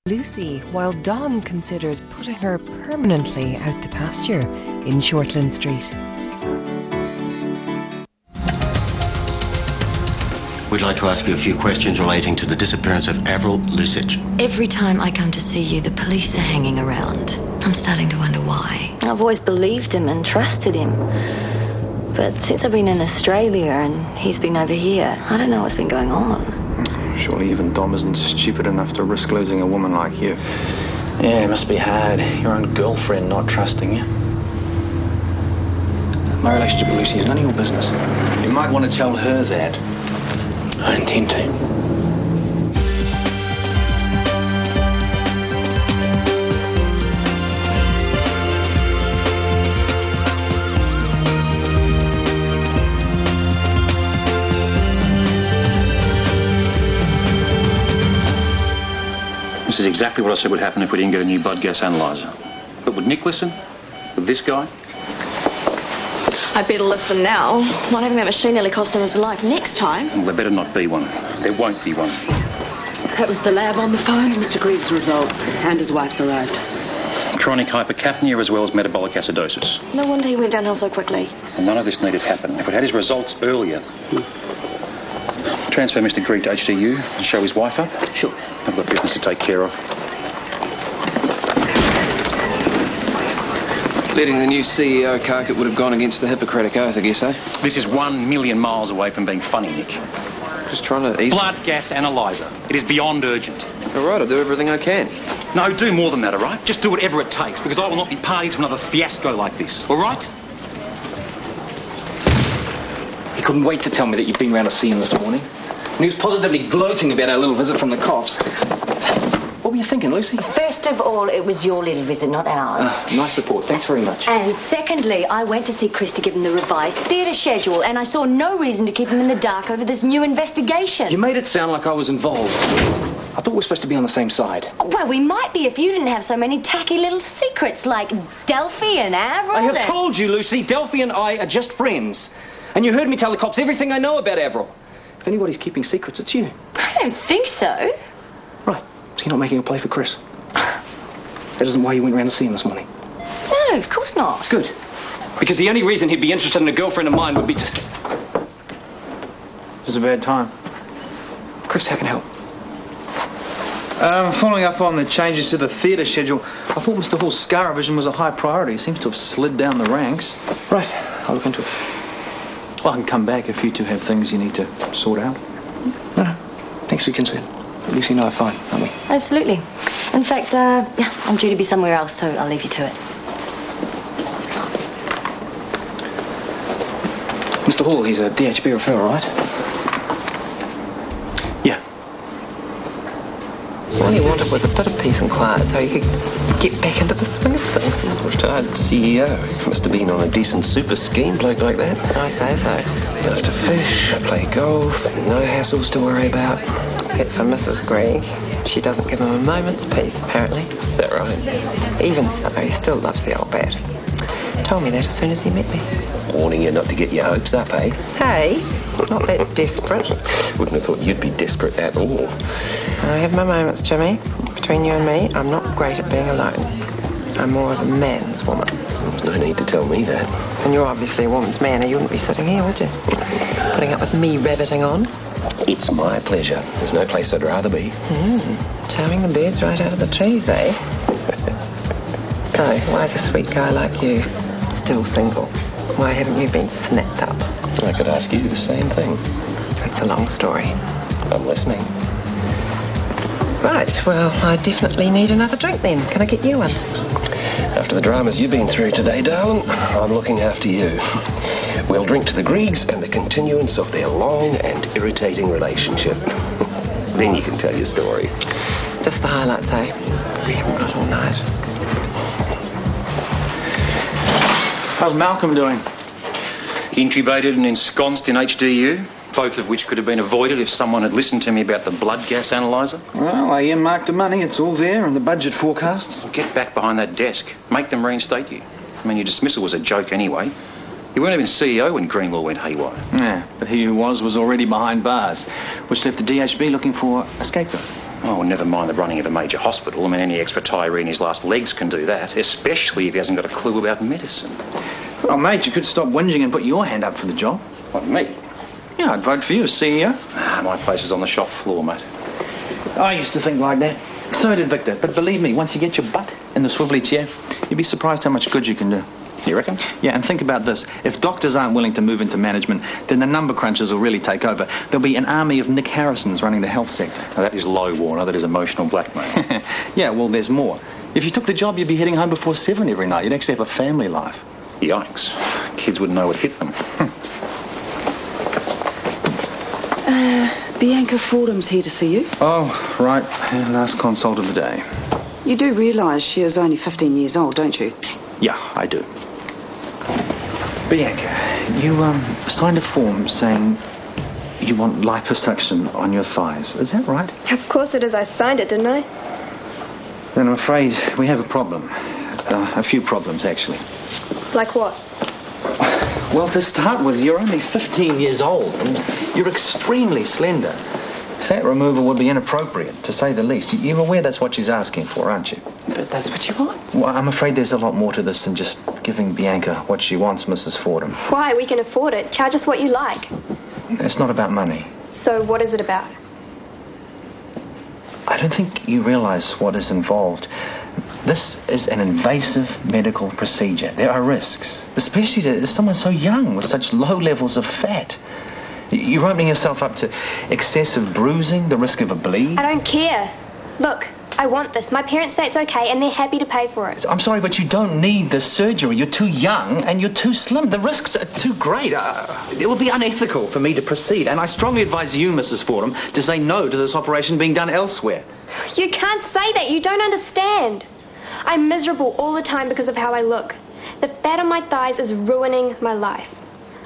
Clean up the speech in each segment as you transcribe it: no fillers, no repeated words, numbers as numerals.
Lucy, while Dom considers putting her permanently out to pasture in Shortland Street. We'd like to ask you a few questions relating to the disappearance of Avril Lusich. Every time I come to see you, the police are hanging around. I'm starting to wonder why. I've always believed him and trusted him. But since I've been in Australia and he's been over here, I don't know what's been going on. Surely even Dom isn't stupid enough to risk losing a woman like you. Yeah, it must be hard. Your own girlfriend not trusting you. My relationship with Lucy is none of your business. You might want to tell her that. I intend to. This is exactly what I said would happen if we didn't get a new blood gas analyzer. But would Nick listen? With this guy? I better listen now. Not having that machine nearly cost him his life. Next time... Well, there better not be one. There won't be one. That was the lab on the phone. Mr. Gregg's results. And his wife's arrived. Chronic hypercapnia as well as metabolic acidosis. No wonder he went downhill so quickly. And none of this needed happen. If we'd had his results earlier... Transfer Mr. Gregg to HDU and show his wife up. Sure. I've got business to take care of. Letting the new CEO cark, it would have gone against the Hippocratic Oath, I guess, eh? This is 1,000,000 miles away from being funny, Nick. Just trying to ease... Blood gas analyzer. It is beyond urgent. All right, I'll do everything I can. No, do more than that, all right? Just do whatever it takes, because I will not be party to another fiasco like this, all right? He couldn't wait to tell me that you'd been round to see him this morning. And he was positively gloating about our little visit from the cops. What were you thinking, Lucy? First of all, it was your little visit, not ours. Nice support. Thanks very much. And secondly, I went to see Chris to give him the revised theatre schedule, and I saw no reason to keep him in the dark over this new investigation. You made it sound like I was involved. I thought we were supposed to be on the same side. Well, we might be if you didn't have so many tacky little secrets like Delphi and Avril. I have told you, Lucy, Delphi and I are just friends. And you heard me tell the cops everything I know about Avril. If anybody's keeping secrets, it's you. I don't think so. Right. So you're not making a play for Chris? That isn't why you went round to see him this morning? No, of course not. Good. Because the only reason he'd be interested in a girlfriend of mine would be to... It's a bad time. Chris, how can I help? Following up on the changes to the theatre schedule, I thought Mr. Hall's scar revision was a high priority. He seems to have slid down the ranks. Right. I'll look into it. Well, I can come back if you two have things you need to sort out. No. Thanks for your concern. Lucy and I are fine, aren't we? Absolutely. In fact, I'm due to be somewhere else, so I'll leave you to it. Mr. Hall, he's a DHB referral, right? Yeah. All he wanted was a bit of peace and quiet so he could get back into the swing of things. Retired CEO. Must have been on a decent super scheme, bloke like that. I say so. Goes to fish, play golf, no hassles to worry about. Except for Mrs. Gregg. She doesn't give him a moment's peace, apparently. Is that right? Even so, he still loves the old bat. Told me that as soon as he met me. Warning you not to get your hopes up, eh? Hey, not that desperate. Wouldn't have thought you'd be desperate at all. I have my moments, Jimmy. Between you and me, I'm not great at being alone. I'm more of a man's woman. There's no need to tell me that. And you're obviously a woman's man, or you wouldn't be sitting here, would you? Putting up with me rabbiting on. It's my pleasure. There's no place I'd rather be. Charming the birds right out of the trees, eh? So, why is a sweet guy like you still single? Why haven't you been snapped up? I could ask you the same thing. It's a long story. I'm listening. Right, well, I definitely need another drink then. Can I get you one? After the dramas you've been through today, darling, I'm looking after you. We'll drink to the Greggs and the continuance of their long and irritating relationship. Then you can tell your story. Just the highlights, eh? We haven't got all night. How's Malcolm doing? Intubated and ensconced in HDU, both of which could have been avoided if someone had listened to me about the blood gas analyzer. Well, I earmarked the money. It's all there in the budget forecasts. Get back behind that desk. Make them reinstate you. I mean, your dismissal was a joke anyway. You weren't even CEO when Greenlaw went haywire. Yeah, but he who was already behind bars, which left the DHB looking for a scapegoat. Oh, never mind the running of a major hospital. I mean, any ex-retiree in his last legs can do that, especially if he hasn't got a clue about medicine. Well, mate, you could stop whinging and put your hand up for the job. What, me? Yeah, I'd vote for you as CEO. My place is on the shop floor, mate. I used to think like that. So did Victor. But believe me, once you get your butt in the swivelly chair, you'd be surprised how much good you can do. You reckon? Yeah, and think about this. If doctors aren't willing to move into management, then the number crunchers will really take over. There'll be an army of Nick Harrisons running the health sector. Now, that is low, Warner. That is emotional blackmail. Yeah, well, there's more. If you took the job, you'd be heading home before 7 every night. You'd actually have a family life. Yikes. Kids wouldn't know what hit them. Bianca Fordham's here to see you. Oh, right. Last consult of the day. You do realise she is only 15 years old, don't you? Yeah, I do. Bianca, you signed a form saying you want liposuction on your thighs. Is that right? Of course it is. I signed it, didn't I? Then I'm afraid we have a problem. A few problems, actually. Like what? Well, to start with, you're only 15 years old and you're extremely slender. Fat removal would be inappropriate, to say the least. You're aware that's what she's asking for, aren't you? But that's what you want. Well, I'm afraid there's a lot more to this than just giving Bianca what she wants, Mrs. Fordham. Why? We can afford it. Charge us what you like. It's not about money. So what is it about? I don't think you realise what is involved. This is an invasive medical procedure. There are risks, especially to someone so young with such low levels of fat. You're opening yourself up to excessive bruising, the risk of a bleed. I don't care. Look, I want this. My parents say it's okay and they're happy to pay for it. I'm sorry, but you don't need the surgery. You're too young and you're too slim. The risks are too great. It would be unethical for me to proceed. And I strongly advise you, Mrs. Fordham, to say no to this operation being done elsewhere. You can't say that. You don't understand. I'm miserable all the time because of how I look. The fat on my thighs is ruining my life.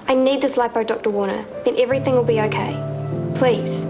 I need this lipo, Dr. Warner. Then everything will be okay. Please.